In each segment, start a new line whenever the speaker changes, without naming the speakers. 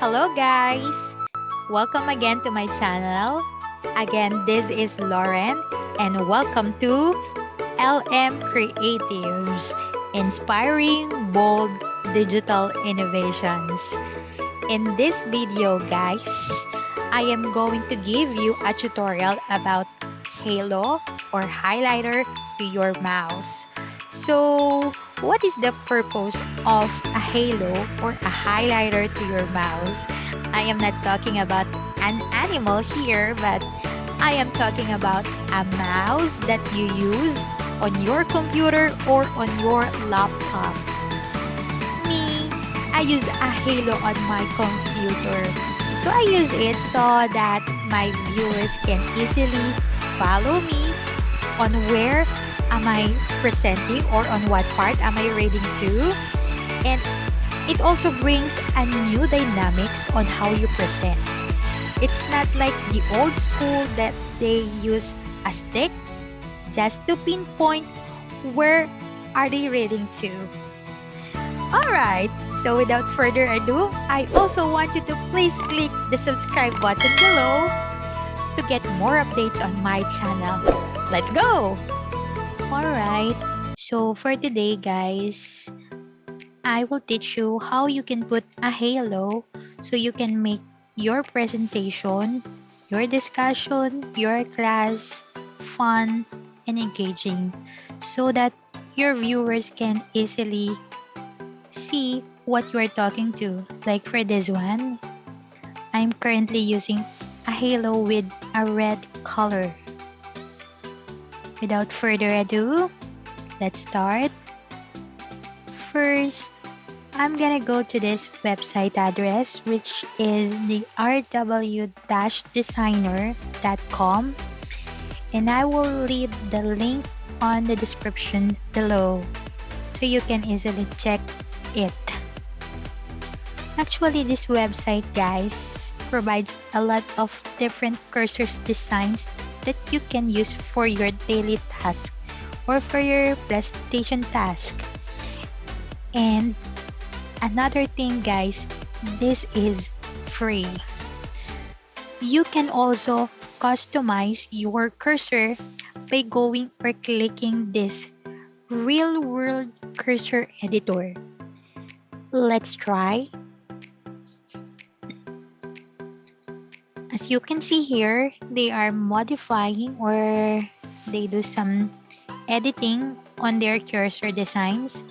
Hello guys! Welcome again to my channel. Again, this is Lauren and welcome to LM Creatives, Inspiring Bold Digital Innovations. In this video guys, I am going to give you a tutorial about halo or highlighter to your mouse. So, what is the purpose of a halo or a highlighter to your mouse? I am not talking about an animal here, but I am talking about a mouse that you use on your computer or on your laptop. Me, I use a halo on my computer. So I use it so that my viewers can easily follow me on where am I presenting or on what part am I reading to. And it also brings a new dynamics on how you present. It's not like the old school that they use a stick just to pinpoint where are they reading to. Alright, so without further ado, I also want you to please click the subscribe button below to get more updates on my channel. Let's go! Alright, so for today guys, I will teach you how you can put a halo so you can make your presentation, your discussion, your class fun and engaging so that your viewers can easily see what you are talking to. Like for this one, I'm currently using a halo with a red color. Without further ado, let's start. First, I'm gonna go to this website address, which is the rw-designer.com, and I will leave the link on the description below so you can easily check it. Actually, this website, guys, provides a lot of different cursors designs that you can use for your daily task or for your presentation task. And another thing guys, this is free. You can also customize your cursor by going or clicking this real world cursor editor. Let's try. As you can see here, they are modifying or they do some editing on their cursor designs.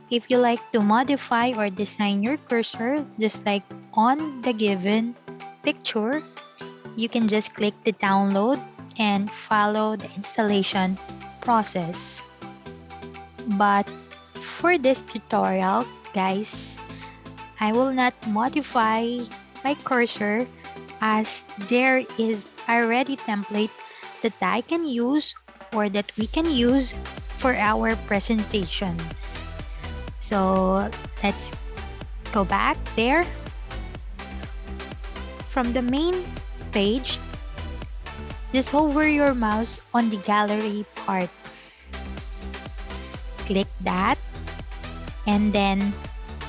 If you like to modify or design your cursor just like on the given picture, you can just click the download and follow the installation process. But for this tutorial, guys, I will not modify my cursor as there is already template that I can use or that we can use for our presentation. So let's go back there. From the main page, just hover your mouse on the gallery part. Click that, and then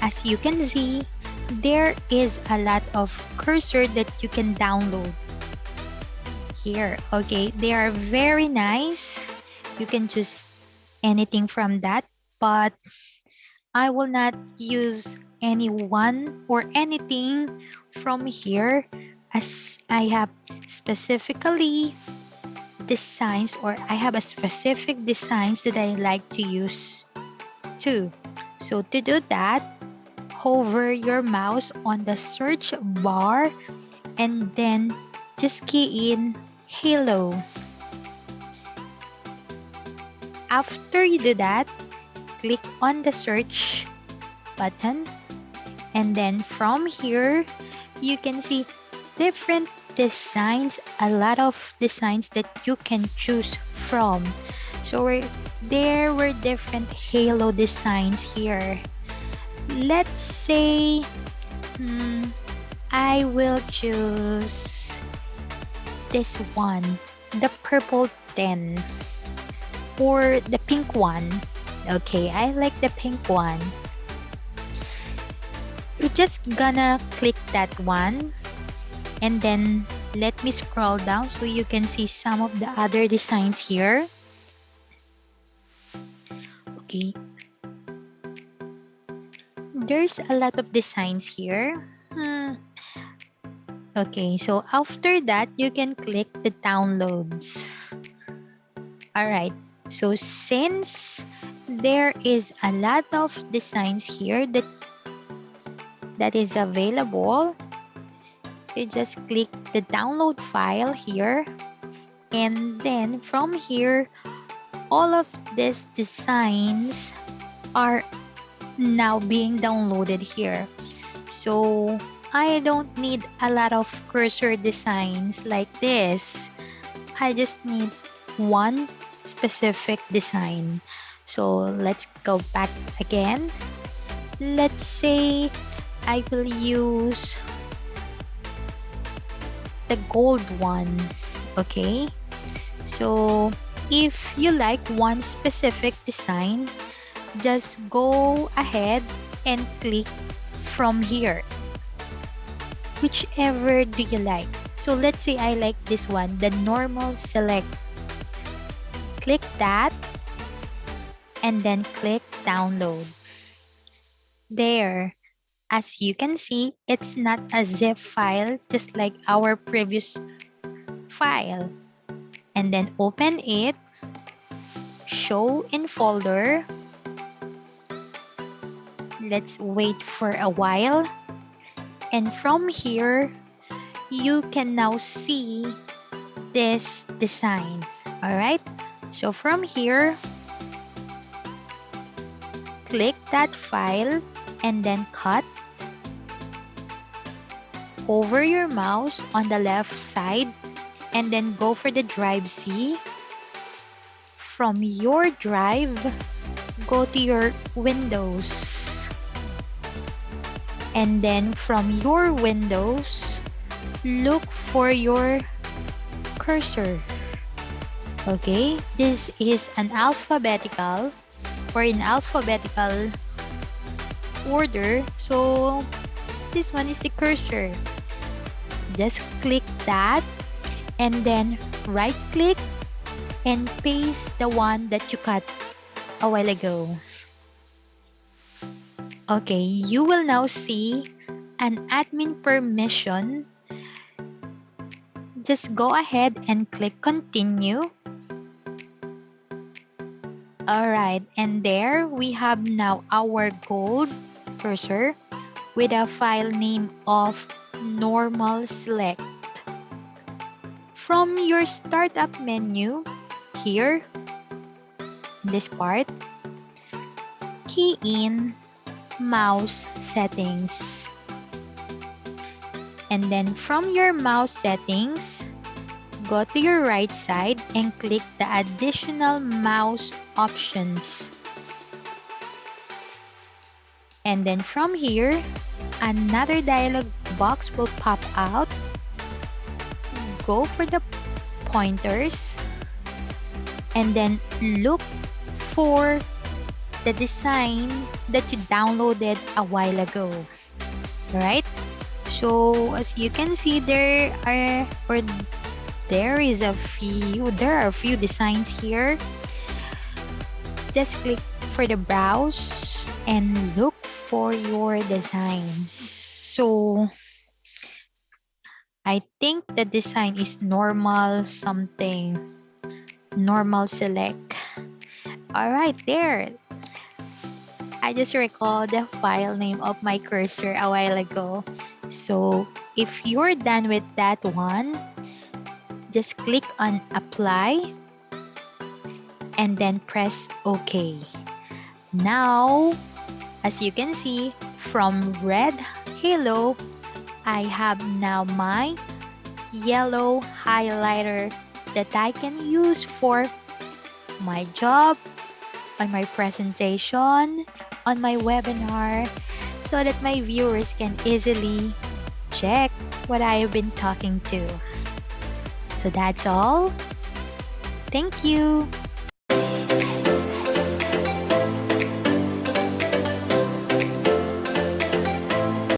as you can see, there is a lot of cursor that you can download here. Okay, they are very nice. You can choose anything from that, but I will not use any one or anything from here as I have specifically designs or I have a specific designs that I like to use too. So to do that, hover your mouse on the search bar and then just key in halo. After you do that, click on the search button, and then from here you can see different designs, a lot of designs that you can choose from. So there were different halo designs here. Let's say I will choose this one, the purple 10 or the pink one. Okay, I like the pink one. You're just gonna click that one, and then let me scroll down so you can see some of the other designs here. Okay, there's a lot of designs here. Okay, so after that, you can click the downloads. Alright, so since there is a lot of designs here that is available, you just click the download file here, and then from here, all of these designs are now being downloaded here. So I don't need a lot of cursor designs like this. I just need one specific design. So let's go back again. Let's say I will use the gold one. Okay, so if you like one specific design, just go ahead and click from here, whichever do you like. So let's say I like this one, the normal select. Click that and then click download. There, as you can see, it's not a zip file just like our previous file. And then open it, show in folder. Let's wait for a while. And from here, you can now see this design. Alright, so from here, click that file and then cut. Over your mouse on the left side and then go for the drive C. From your drive, go to your Windows. And then from your Windows, look for your cursor. Okay, this is an alphabetical or in alphabetical order. So this one is the cursor. Just click that and then right click and paste the one that you cut a while ago. Okay, you will now see an admin permission. Just go ahead and click continue. Alright, and there we have now our gold cursor with a file name of normal select. From your startup menu here, this part, key in mouse settings. And then from your mouse settings, go to your right side and click the additional mouse options. And then from here, another dialog box will pop out. Go for the pointers and then look for the design that you downloaded a while ago. Right? So as you can see, there are a few designs here. Just click for the browse and look for your designs. So I think the design is normal something, normal select. Alright, there. I just recalled the file name of my cursor a while ago. So if you're done with that one, just click on apply and then press OK. Now, as you can see, from red halo, I have now my yellow highlighter that I can use for my job, on my presentation, on my webinar, so that my viewers can easily check what I have been talking to. So that's all. Thank you.